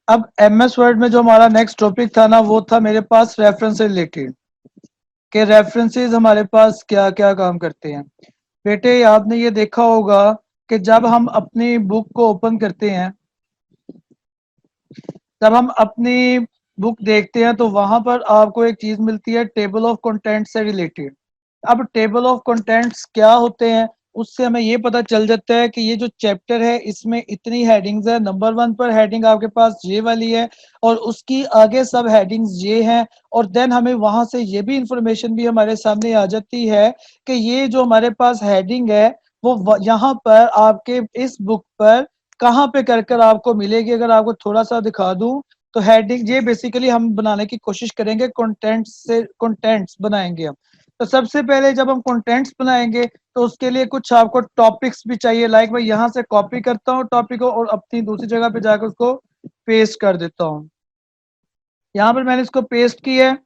अब MS word में जो हमारा नेक्स्ट टॉपिक था ना, वो था मेरे पास रेफरेंस से रिलेटेड, कि रेफरेंसेस हमारे पास क्या क्या काम करते हैं। बेटे आपने ये देखा होगा कि जब हम अपनी बुक को ओपन करते हैं, जब हम अपनी बुक देखते हैं, तो वहां पर आपको एक चीज मिलती है टेबल ऑफ कंटेंट से रिलेटेड। अब टेबल ऑफ कंटेंट्स क्या होते हैं, उससे हमें ये पता चल जाता है कि ये जो चैप्टर है इसमें इतनी हेडिंग्स है। नंबर 1 पर हेडिंग आपके पास ये वाली है, और उसकी आगे सब हेडिंग्स ये हैं। और देन हमें वहां से ये भी इंफॉर्मेशन भी हमारे सामने आ जाती है कि ये जो हमारे पास हेडिंग है वो यहाँ पर आपके इस बुक पर कहाँ पे कर कर आपको मिलेगी। अगर आपको थोड़ा सा दिखा दूं, तो हेडिंग ये बेसिकली हम बनाने की कोशिश करेंगे, कंटेंट्स से कंटेंट्स बनाएंगे हम। तो सबसे पहले जब हम कंटेंट्स बनाएंगे, तो उसके लिए कुछ आपको टॉपिक्स भी चाहिए। लाइक मैं यहाँ से कॉपी करता हूँ टॉपिक को और अपनी दूसरी जगह पे जाकर उसको पेस्ट कर देता हूँ। यहाँ पर मैंने इसको पेस्ट किया है।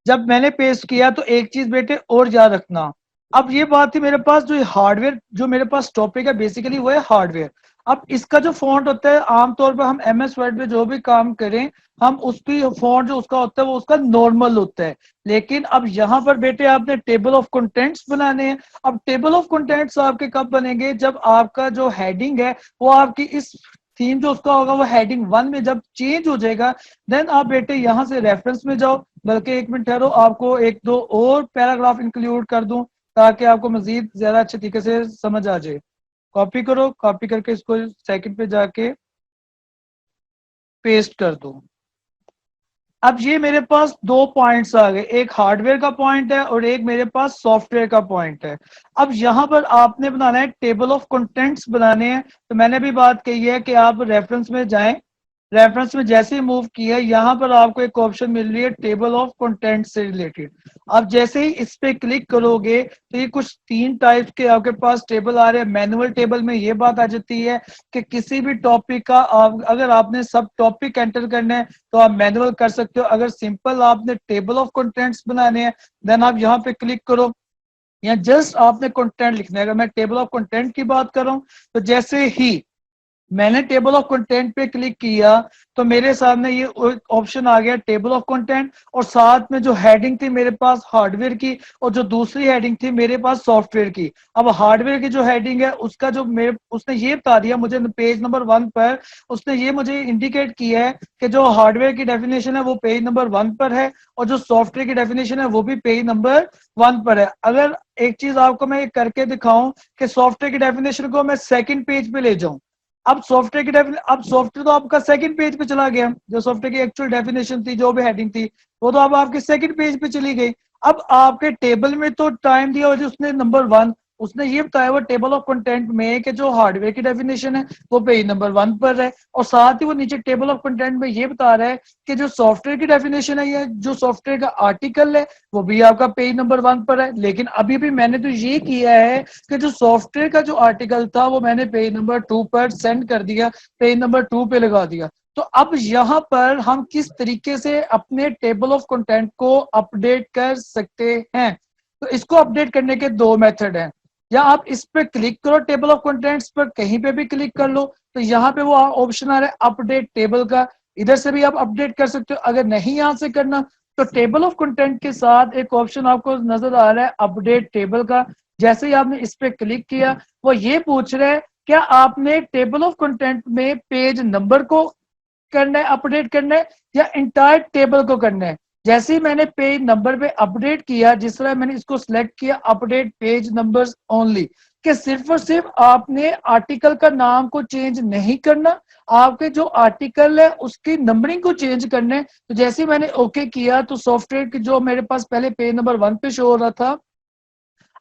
जब मैंने पेस्ट किया तो एक चीज बेटे और याद रखना। अब ये बात थी, मेरे पास जो हार्डवेयर, जो मेरे पास टॉपिक है बेसिकली वो है हार्डवेयर। अब इसका जो फॉन्ट होता है, आमतौर पर हम MS वर्ड में जो भी काम करें, हम उसकी फॉन्ट जो उसका होता है वो उसका नॉर्मल होता है। लेकिन अब यहाँ पर बेटे आपने टेबल ऑफ कंटेंट्स बनाने हैं। अब टेबल ऑफ कंटेंट्स आपके कब बनेंगे, जब आपका जो हेडिंग है वो आपकी इस थीम जो उसका होगा वो हेडिंग 1 में जब चेंज हो जाएगा, देन आप बेटे यहाँ से रेफरेंस में जाओ। बल्कि एक मिनट ठहरो, आपको एक दो और पैराग्राफ इंक्लूड कर दूं ताकि आपको मजीद ज्यादा अच्छे तरीके से समझ आ जाए। कॉपी करो, कॉपी करके इसको सेकंड पे जाके पेस्ट कर दो। अब ये मेरे पास दो पॉइंट्स आ गए, एक हार्डवेयर का पॉइंट है और एक मेरे पास सॉफ्टवेयर का पॉइंट है। अब यहाँ पर आपने बनाना है टेबल ऑफ कंटेंट्स बनाने हैं। तो मैंने भी बात कही है कि आप रेफरेंस में जाएं। रेफरेंस में जैसे ही मूव किया, यहाँ पर आपको एक ऑप्शन मिल रही है टेबल ऑफ कंटेंट से रिलेटेड। आप जैसे ही इस पे क्लिक करोगे, तो ये कुछ 3 टाइप के आपके पास टेबल आ रहे हैं। मैनुअल टेबल में ये बात आ जाती है कि किसी भी टॉपिक का अगर आपने सब टॉपिक एंटर करने हैं तो आप मैनुअल कर सकते हो। अगर सिंपल आपने टेबल ऑफ कंटेंट्स बनाने हैं, देन आप यहाँ पे क्लिक करो। या जस्ट आपने कंटेंट लिखना है। अगर मैं टेबल ऑफ कंटेंट की बात कर रहा हूँ, तो जैसे ही मैंने टेबल ऑफ कंटेंट पे क्लिक किया, तो मेरे सामने ये ऑप्शन आ गया टेबल ऑफ कंटेंट, और साथ में जो हेडिंग थी मेरे पास हार्डवेयर की, और जो दूसरी हेडिंग थी मेरे पास सॉफ्टवेयर की। अब हार्डवेयर की जो हेडिंग है उसका जो मेरे उसने ये बता दिया मुझे पेज नंबर 1 पर, उसने ये मुझे इंडिकेट किया है कि जो हार्डवेयर की डेफिनेशन है वो पेज नंबर 1 पर है, और जो सॉफ्टवेयर की डेफिनेशन है वो भी पेज नंबर 1 पर है। अगर एक चीज आपको मैं करके दिखाऊं कि सॉफ्टवेयर की डेफिनेशन को मैं सेकंड पेज पे ले जाऊं, अब सॉफ्टवेयर की अब सॉफ्टवेयर तो आपका सेकंड पेज पे चला गया। जो सॉफ्टवेयर की एक्चुअल डेफिनेशन थी, जो भी हेडिंग थी, वो तो अब आपके सेकंड पेज पे चली गई। अब आपके टेबल में तो टाइम दिया हुआ उसने नंबर 1, उसने ये बताया हुआ टेबल ऑफ कंटेंट में कि जो हार्डवेयर की डेफिनेशन है वो पेज नंबर 1 पर है, और साथ ही वो नीचे टेबल ऑफ कंटेंट में ये बता रहा है कि जो सॉफ्टवेयर की डेफिनेशन है या जो सॉफ्टवेयर का आर्टिकल है वो भी आपका पेज नंबर 1 पर है। लेकिन अभी भी मैंने तो ये किया है कि जो सॉफ्टवेयर का जो आर्टिकल था वो मैंने पेज नंबर 2 पर सेंड कर दिया, पेज नंबर 2 पे लगा दिया। तो अब यहाँ पर हम किस तरीके से अपने टेबल ऑफ कंटेंट को अपडेट कर सकते हैं। तो इसको अपडेट करने के दो मेथड हैं। या आप इस पे क्लिक करो, टेबल ऑफ कंटेंट्स पर कहीं पे भी क्लिक कर लो, तो यहाँ पे वो ऑप्शन आ रहा है अपडेट टेबल का, इधर से भी आप अपडेट कर सकते हो। अगर नहीं यहाँ से करना, तो टेबल ऑफ कंटेंट के साथ एक ऑप्शन आपको नजर आ रहा है अपडेट टेबल का। जैसे ही आपने इस पे क्लिक किया, वो ये पूछ रहा है क्या आपने टेबल ऑफ कंटेंट में पेज नंबर को करना है, अपडेट करना है, या इंटायर टेबल को करना है। जैसे ही मैंने पेज नंबर पे अपडेट किया, जिस तरह मैंने इसको सिलेक्ट किया अपडेट पेज नंबर्स ओनली, कि सिर्फ और सिर्फ आपने आर्टिकल का नाम को चेंज नहीं करना, आपके जो आर्टिकल है उसकी नंबरिंग को चेंज करना है। तो जैसे ही मैंने ओके किया, तो सॉफ्टवेयर की जो मेरे पास पहले पेज नंबर 1 पे शो हो रहा था,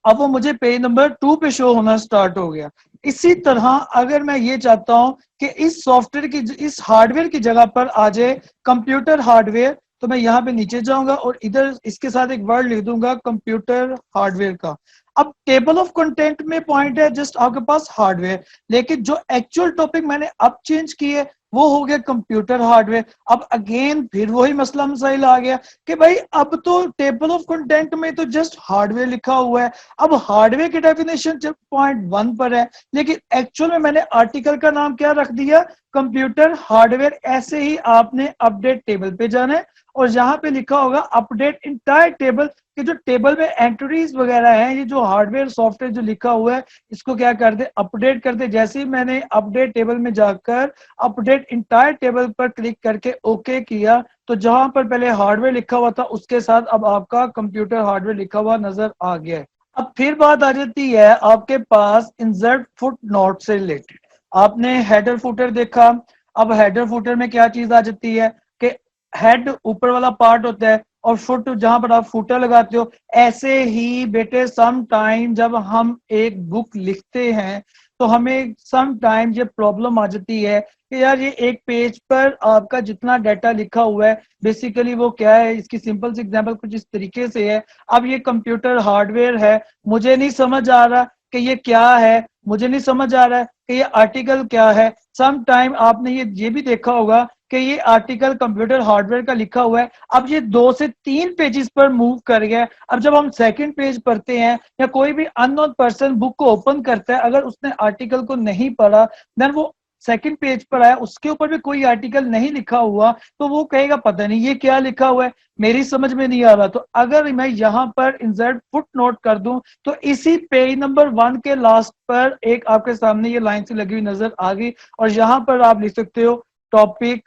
अब वो मुझे पेज नंबर 2 पे शो होना स्टार्ट हो गया। इसी तरह अगर मैं ये चाहता हूं कि इस सॉफ्टवेयर की, इस हार्डवेयर की जगह पर आ जाए कंप्यूटर हार्डवेयर, तो मैं यहाँ पे नीचे जाऊंगा और इधर इसके साथ एक वर्ड लिख दूंगा कंप्यूटर हार्डवेयर का। अब टेबल ऑफ कंटेंट में पॉइंट है जस्ट आपके पास हार्डवेयर, लेकिन जो एक्चुअल टॉपिक मैंने अब चेंज की है वो हो गया कंप्यूटर हार्डवेयर। अब अगेन फिर वही मसला मसाइल आ गया कि भाई अब तो टेबल ऑफ कंटेंट में तो जस्ट हार्डवेयर लिखा हुआ है। अब हार्डवेयर की डेफिनेशन .1 पर है, लेकिन एक्चुअल में मैंने आर्टिकल का नाम क्या रख दिया, कंप्यूटर हार्डवेयर। ऐसे ही आपने अपडेट टेबल पे जाना है और यहाँ पे लिखा होगा अपडेट इंटायर टेबल, कि जो टेबल में एंट्रीज वगैरह हैं, ये जो हार्डवेयर सॉफ्टवेयर जो लिखा हुआ है, इसको क्या कर दे, अपडेट कर दे। जैसे ही मैंने अपडेट टेबल में जाकर अपडेट इंटायर टेबल पर क्लिक करके ओके किया, तो जहां पर पहले हार्डवेयर लिखा हुआ था उसके साथ अब आपका कंप्यूटर हार्डवेयर लिखा हुआ नजर आ गया है। अब फिर बात आ जाती है आपके पास इंसर्ट फुट नोट से रिलेटेड। आपने हेडर फुटर देखा। अब हेडर फुटर में क्या चीज आ जाती है कि हेड ऊपर वाला पार्ट होता है और फुट जहां पर आप फुटर लगाते हो। ऐसे ही बेटे सम टाइम जब हम एक बुक लिखते हैं तो हमें सम टाइम ये प्रॉब्लम आ जाती है कि यार ये एक पेज पर आपका जितना डाटा लिखा हुआ है, बेसिकली वो क्या है। इसकी सिंपल सी एग्जांपल कुछ इस तरीके से है। अब ये कंप्यूटर हार्डवेयर है, मुझे नहीं समझ आ रहा कि ये क्या है, मुझे नहीं समझ आ रहा है कि ये आर्टिकल क्या है। सम टाइम आपने ये भी देखा होगा कि ये आर्टिकल कंप्यूटर हार्डवेयर का लिखा हुआ है, अब ये 2 से 3 पेजेस पर मूव कर गया है। अब जब हम सेकंड पेज पढ़ते हैं या कोई भी अननोन पर्सन बुक को ओपन करता है, अगर उसने आर्टिकल को नहीं पढ़ा, देन वो सेकंड पेज पर आया, उसके ऊपर भी कोई आर्टिकल नहीं लिखा हुआ, तो वो कहेगा पता नहीं ये क्या लिखा हुआ है, मेरी समझ में नहीं आ रहा। तो अगर मैं यहाँ पर इंसर्ट फुट नोट कर दूं, तो इसी पेज नंबर 1 के लास्ट पर एक आपके सामने ये लाइन सी लगी हुई नजर आ गई, और यहाँ पर आप लिख सकते हो टॉपिक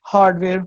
हार्डवेयर,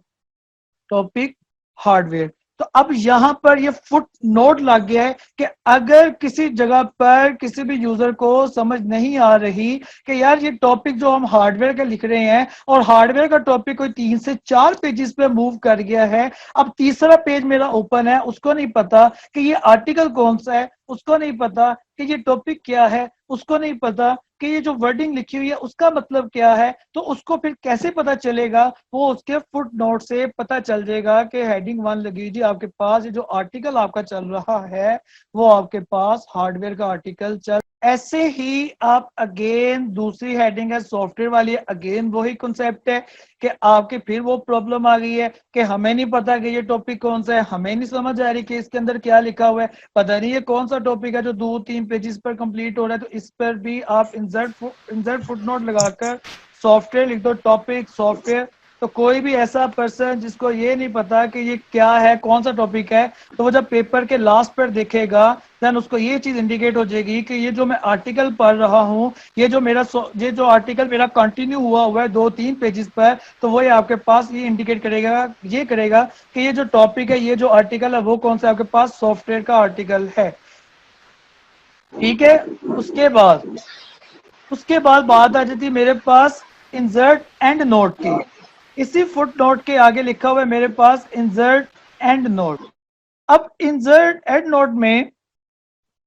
टॉपिक हार्डवेयर। तो अब यहां पर ये फुट नोट लग गया है कि अगर किसी जगह पर किसी भी यूजर को समझ नहीं आ रही कि यार ये टॉपिक जो हम हार्डवेयर का लिख रहे हैं और हार्डवेयर का टॉपिक कोई 3 से 4 पेजेस पे मूव कर गया है, अब तीसरा पेज मेरा ओपन है, उसको नहीं पता कि ये आर्टिकल कौन सा है, उसको नहीं पता कि ये टॉपिक क्या है, उसको नहीं पता कि ये जो वर्डिंग लिखी हुई है उसका मतलब क्या है, तो उसको फिर कैसे पता चलेगा, वो उसके फुट नोट से पता चल जाएगा कि हेडिंग 1 लगी जी आपके पास, ये जो आर्टिकल आपका चल रहा है वो आपके पास हार्डवेयर का आर्टिकल चल। ऐसे ही आप अगेन दूसरी हेडिंग है सॉफ्टवेयर वाली, अगेन वही कॉन्सेप्ट है कि आपके फिर वो प्रॉब्लम आ गई है कि हमें नहीं पता कि ये टॉपिक कौन सा है, हमें नहीं समझ आ रही कि इसके अंदर क्या लिखा हुआ है, पता नहीं ये कौन सा टॉपिक है जो 2-3 पेजेस पर कंप्लीट हो रहा है। तो इस पर भी आप इंसर्ट फुटनोट लगाकर सॉफ्टवेयर लिख दो, टॉपिक सॉफ्टवेयर। तो कोई भी ऐसा पर्सन जिसको ये नहीं पता कि ये क्या है, कौन सा टॉपिक है, तो वो जब पेपर के लास्ट पर देखेगा, देन उसको ये चीज इंडिकेट हो जाएगी कि ये जो मैं आर्टिकल पढ़ रहा हूँ, ये जो आर्टिकल मेरा कंटिन्यू हुआ है 2-3 पेजेस पर, तो वो ये आपके पास ये इंडिकेट करेगा, ये करेगा कि ये जो टॉपिक है, ये जो आर्टिकल है वो कौन सा आपके पास सॉफ्टवेयर का आर्टिकल है। ठीक है। उसके बाद बात आ जाती है मेरे पास इंसर्ट एंड नोट की। इसी फुट नोट के आगे लिखा हुआ है मेरे पास इंसर्ट एंड नोट। अब इंसर्ट एंड नोट में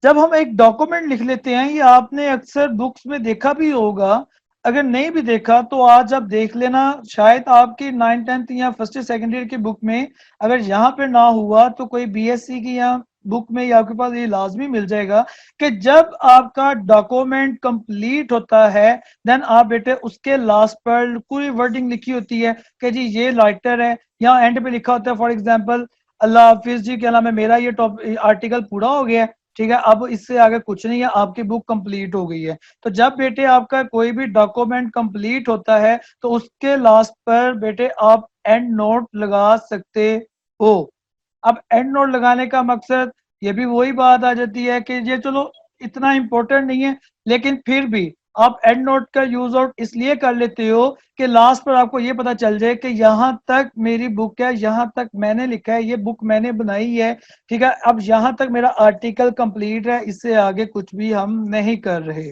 जब हम एक डॉक्यूमेंट लिख लेते हैं, ये आपने अक्सर बुक्स में देखा भी होगा, अगर नहीं भी देखा तो आज आप देख लेना, शायद आपकी 9th 10th या फर्स्ट सेकेंड ईयर की बुक में अगर यहाँ पे ना हुआ तो कोई बीएससी की या बुक में या आपके पास ये लाजमी मिल जाएगा कि जब आपका डॉक्यूमेंट कंप्लीट होता है, देन आप बेटे उसके लास्ट पर पूरी वर्डिंग लिखी होती है कि जी ये राइटर है, यहाँ एंड पे लिखा होता है फॉर एग्जाम्पल अल्लाह हाफिज जी, क्या नाम है, मेरा ये आर्टिकल पूरा हो गया है, ठीक है, अब इससे आगे कुछ नहीं है, आपकी बुक कंप्लीट हो गई है। तो जब बेटे आपका कोई भी डॉक्यूमेंट कंप्लीट होता है तो उसके लास्ट पर बेटे आप एंड नोट लगा सकते हो। अब एंड नोट लगाने का मकसद ये भी वही बात आ जाती है कि ये चलो इतना इंपॉर्टेंट नहीं है, लेकिन फिर भी आप एंड नोट का यूज आउट इसलिए कर लेते हो कि लास्ट पर आपको ये पता चल जाए कि यहाँ तक मेरी बुक है, यहाँ तक मैंने लिखा है, ये बुक मैंने बनाई है, ठीक है, अब यहाँ तक मेरा आर्टिकल कंप्लीट है, इससे आगे कुछ भी हम नहीं कर रहे।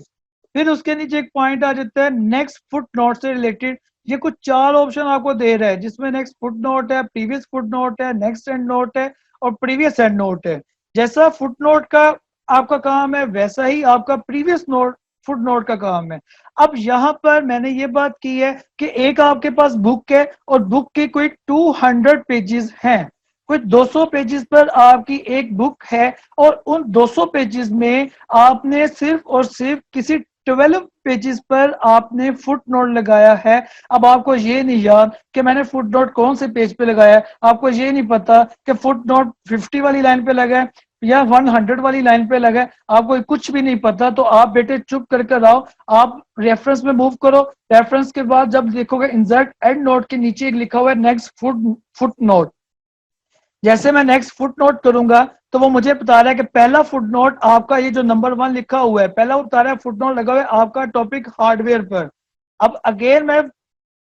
फिर उसके नीचे एक पॉइंट आ जाता है नेक्स्ट फुट नोट से रिलेटेड। ये कुछ 4 ऑप्शन आपको दे रहा है, जिसमें नेक्स्ट फुट नोट है, प्रीवियस फुट नोट है, नेक्स्ट एंड नोट है और प्रीवियस एंड नोट है। जैसा फुट नोट का आपका काम है वैसा ही आपका प्रीवियस नोट फुट नोट का काम है। अब यहाँ पर मैंने ये बात की है कि एक आपके पास बुक है और बुक के कोई 200 पेजेस हैं, कुछ 200 पेजेस पर आपकी एक बुक है और उन 200 पेजेस में आपने सिर्फ और सिर्फ किसी 12 पेजेस पर आपने फुट नोट लगाया है। अब आपको ये नहीं याद कि मैंने फुट नोट कौन से पेज पे लगाया है, आपको ये नहीं पता कि फुट नोट 50 वाली लाइन पे लगा है या 100 वाली लाइन पे लगा है, आपको कुछ भी नहीं पता, तो आप बेटे चुप करके रहो, आप रेफरेंस में मूव करो। रेफरेंस के बाद जब देखोगे इंसर्ट एंड नोट के नीचे एक लिखा हुआ है नेक्स्ट फुट नोट, जैसे मैं नेक्स्ट फुट नोट करूंगा तो वो मुझे बता रहा है कि पहला फुट नोट आपका ये जो नंबर 1 लिखा हुआ है, पहला वो बता रहा है फुट नोट लगा हुआ है आपका टॉपिक हार्डवेयर पर। अब अगेन मैं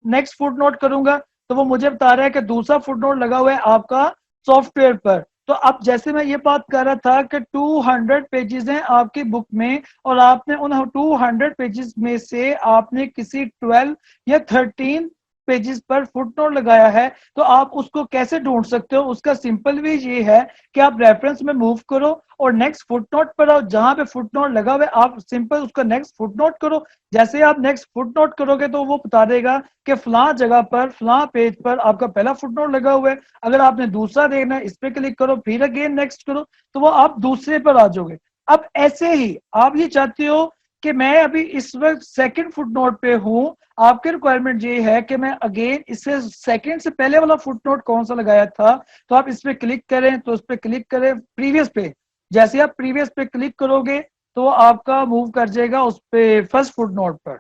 नेक्स्ट फुट नोट करूंगा तो वो मुझे बता रहा है कि दूसरा फुट नोट लगा हुआ है आपका सॉफ्टवेयर पर। तो अब जैसे मैं ये बात कर रहा था कि 200 पेजेस हैं आपकी बुक में, और आपने उन 200 पेजेस में से आपने किसी 12 या 13 पेजेस पर फुटनोट लगाया है, तो आप उसको कैसे ढूंढ सकते हो? उसका सिंपल वे ये है कि आप रेफरेंस में मूव करो और नेक्स्ट फुटनोट पर आओ, जहां पे फुटनोट लगा हुआ है आप सिंपल उसका नेक्स्ट फुटनोट करो। जैसे आप नेक्स्ट फुटनोट करोगे तो वो बता देगा कि फलां जगह पर फलां पेज पर आपका पहला फुटनोट लगा हुआ है। अगर आपने दूसरा देखना है, इस पे क्लिक करो, फिर अगेन नेक्स्ट करो, तो वो आप दूसरे पर आ जाओगे। अब ऐसे ही आप ये चाहते हो कि मैं अभी इस वक्त सेकंड फुटनोट पे हूं, आपके रिक्वायरमेंट ये है कि मैं अगेन इससे सेकंड से पहले वाला फुटनोट कौन सा लगाया था, तो आप इस पे क्लिक करें, तो इस पे क्लिक करें प्रीवियस पे। जैसे आप प्रीवियस पे क्लिक करोगे तो आपका मूव कर जाएगा उस पे फर्स्ट फुटनोट पर।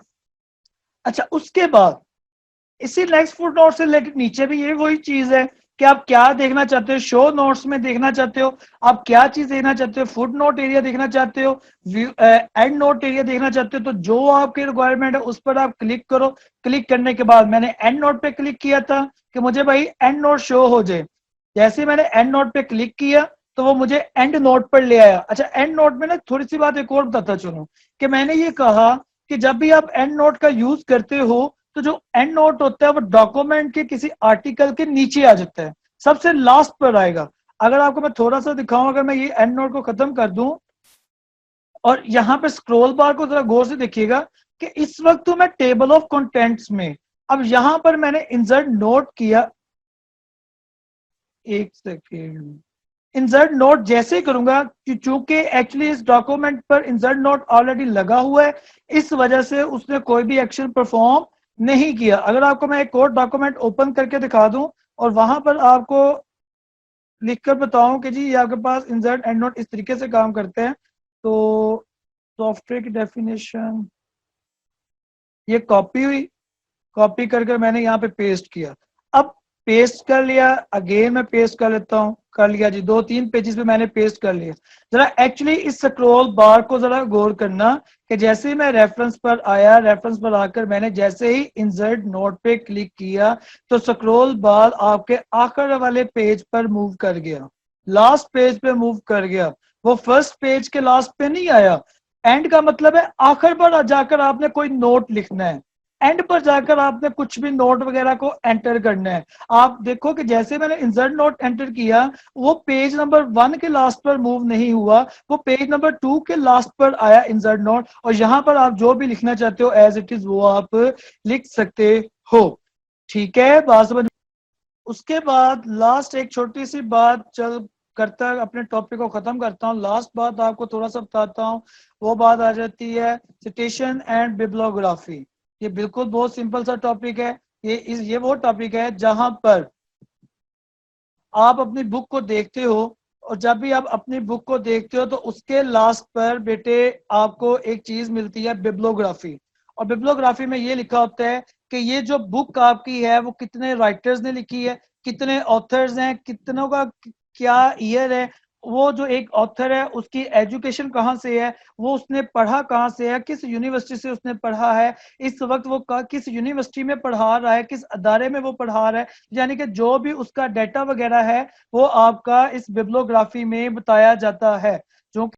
अच्छा, उसके बाद इसी नेक्स्ट फुट नोट से लेकर नीचे भी ये वही चीज है कि आप क्या देखना चाहते हो, शो नोट्स में देखना चाहते हो, आप क्या चीज देखना चाहते हो, फुट नोट एरिया देखना चाहते हो, एंड नोट एरिया देखना चाहते हो, तो जो आपकी रिक्वायरमेंट है उस पर आप क्लिक करो। क्लिक करने के बाद मैंने एंड नोट पे क्लिक किया था कि मुझे भाई एंड नोट शो हो जाए। जैसे मैंने एंड नोट पे क्लिक किया तो वो मुझे एंड नोट पर ले आया। अच्छा, एंड नोट में ना थोड़ी सी बात एक और बताता चलूं कि मैंने ये कहा कि जब भी आप एंड नोट का यूज करते हो तो जो एंड नोट होता है वो डॉक्यूमेंट के किसी आर्टिकल के नीचे आ जाता है, सबसे लास्ट पर आएगा। अगर आपको मैं थोड़ा सा दिखाऊं, अगर मैं ये एंड नोट को खत्म कर दूं और यहाँ पे स्क्रॉल बार को जरा गौर से देखिएगा कि इस वक्त तो मैं टेबल ऑफ कंटेंट्स में, अब यहां पर मैंने इंसर्ट नोट किया, एक सेकेंड, इंसर्ट नोट जैसे ही करूंगा कि चूंकि एक्चुअली इस डॉक्यूमेंट पर इंसर्ट नोट ऑलरेडी लगा हुआ है, इस वजह से उसने कोई भी एक्शन परफॉर्म नहीं किया। अगर आपको मैं एक और डॉक्यूमेंट ओपन करके दिखा दूं और वहां पर आपको लिखकर बताऊं कि जी ये आपके पास इंसर्ट एंड नोट इस तरीके से काम करते हैं, तो सॉफ्टवेयर की डेफिनेशन ये कॉपी हुई, कॉपी करके मैंने यहाँ पे पेस्ट किया। अब पेस्ट कर लिया, अगेन मैं पेस्ट कर लेता हूँ, कर लिया जी, 2-3 पेजेस पे मैंने पेस्ट कर लिया। जरा एक्चुअली इस स्क्रॉल बार को जरा गौर करना कि जैसे ही मैं रेफरेंस पर आया, रेफरेंस पर आकर मैंने जैसे ही इंसर्ट नोट पे क्लिक किया तो स्क्रॉल बार आपके आखिर वाले पेज पर मूव कर गया, लास्ट पेज पे मूव कर गया। वो फर्स्ट पेज के लास्ट पे नहीं आया। एंड का मतलब है आखिर पर जाकर आपने कोई नोट लिखना है, एंड पर जाकर आपने कुछ भी नोट वगैरह को एंटर करना है। आप देखो कि जैसे मैंने इंसर्ट नोट एंटर किया वो पेज नंबर 1 के लास्ट पर मूव नहीं हुआ, वो पेज नंबर 2 के लास्ट पर आया इंसर्ट नोट, और यहां पर आप जो भी लिखना चाहते हो एज इट इज वो आप लिख सकते हो। ठीक है, बात समझ। उसके बाद लास्ट एक छोटी सी बात चल करता अपने टॉपिक को खत्म करता हूँ, लास्ट बात आपको थोड़ा सा बताता हूँ। वो बात आ जाती है सिटेशन एंड बिब्लियोग्राफी। ये बिल्कुल बहुत सिंपल सा टॉपिक है। ये वो टॉपिक है जहां पर आप अपनी बुक को देखते हो, और जब भी आप अपनी बुक को देखते हो तो उसके लास्ट पर बेटे आपको एक चीज मिलती है बिब्लियोग्राफी। और बिब्लियोग्राफी में ये लिखा होता है कि ये जो बुक आपकी है वो कितने राइटर्स ने लिखी है, कितने ऑथर्स हैं, कितनों का क्या ईयर है, वो जो एक ऑथर है उसकी एजुकेशन कहाँ से है, वो उसने पढ़ा कहाँ से है, किस यूनिवर्सिटी से उसने पढ़ा है, इस वक्त वो किस यूनिवर्सिटी में पढ़ा रहा है, किस अदारे में वो पढ़ा रहा है, यानी कि जो भी उसका डाटा वगैरह है वो आपका इस बिब्लियोग्राफी में बताया जाता है।